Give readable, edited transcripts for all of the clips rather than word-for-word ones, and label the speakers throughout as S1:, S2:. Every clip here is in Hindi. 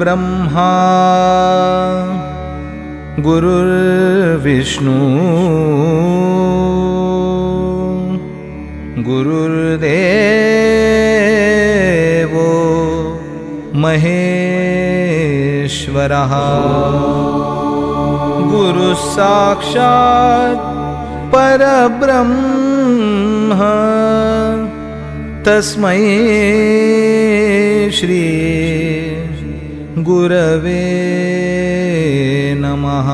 S1: गुरुर्ब्रह्मा गुरुर्विष्णु गुरुर्देवो महेश्वरः गुरुः साक्षात् परब्रह्म तस्मै श्री गुरवे नमः।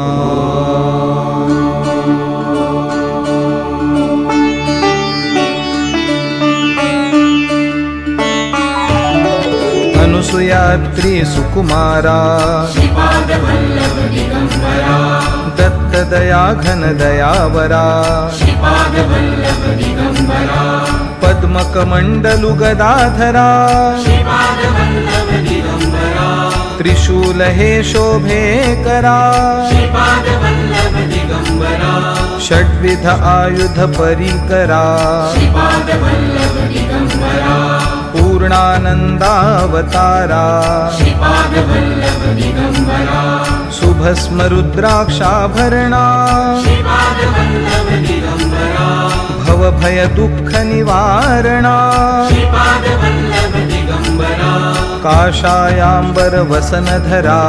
S1: अनुसुयात्री सुकुमारा दत्तदया घनदयावरा पद्मकमण्डलु गदाधरा त्रिशूल हे शोभे करा षड्विध आयुध परिकरा पूर्णानन्दावतारा शुभस्म रुद्राक्षाभरणा भवभय दुःख निवारणा काषायाम्बर वसनधरा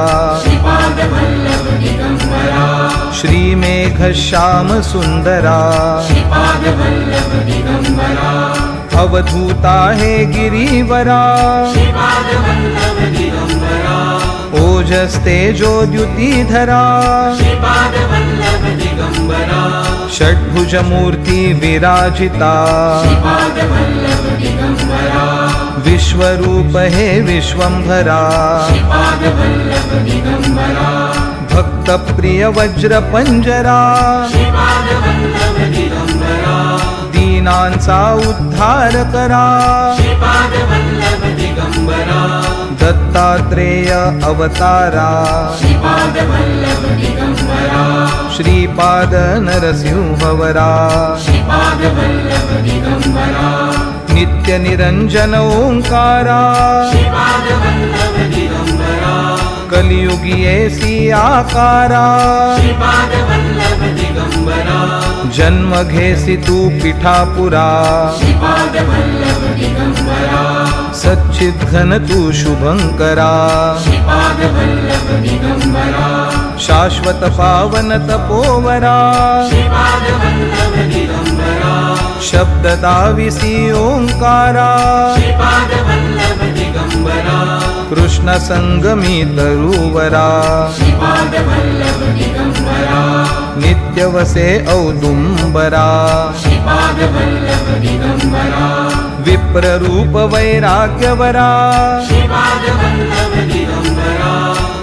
S1: श्रीमेघ श्याम सुंदरा अवधूता हे गिरिवरा ओजस्तेजोद्युतिधरा षड्भुज मूर्ति विराजिता विश्वरूप हे विश्वंभरा भक्त प्रिय वज्र पंजरा दीनांचा उद्धार करा दत्तात्रेय अवतारा श्रीपाद नरसिंहवरा नित्य निरंजन ओंकारा कलियुगी ऐसी आकारा जन्म घेसी तू पिठापुरा सच्चिद घन तू शुभंकरा शाश्वत पावन तपोवरा शब्द दाविसी ओंकारा कृष्ण संगमी तरुवरा नित्य वसे औदुंबरा विप्र रूप वैराग्यवरा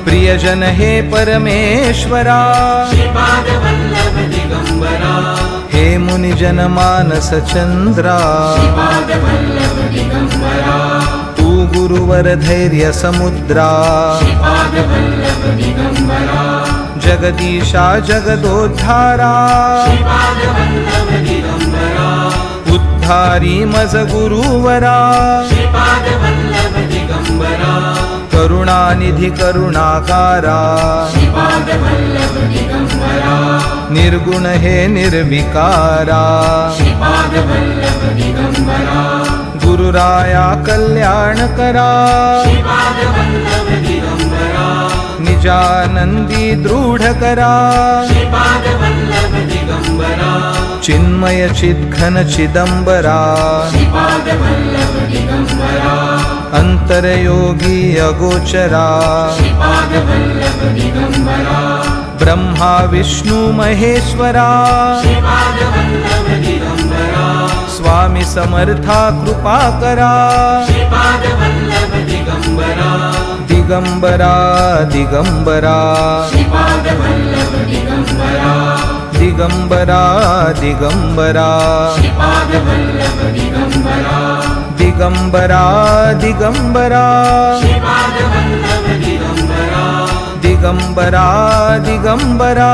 S1: प्रियजन हे परमेश्वरा हे मुनिजन मानस चंद्रा तू गुरुवर धैर्य समुद्रा जगदीशा जगदोद्धारा उद्धारी मज गुरुवरा करुणानिधि करुणाकारा निर्गुण हे निर्विकारा गुरुराया कल्याण करा निजानंदी दृढ़ करा चिन्मय चिद्घन चिदंबरा अंतरयोगी अगोचरा ब्रह्मा विष्णु महेश्वरा स्वामी समर्था कृपा करा दिगंबरा दिगंबरा दिगंबरा दिगंबरा दिगंबरा दिगंबरा दिगंबरा दिगंबरा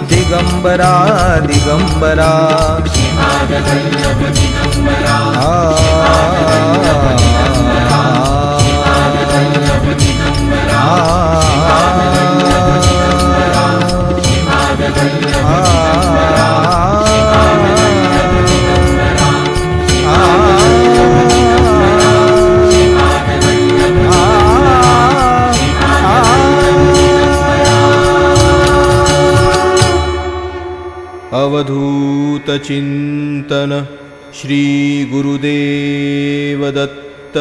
S1: दिगंबरा दिगंबरा अवधूतचिन्तन श्री गुरुदेव दत्त।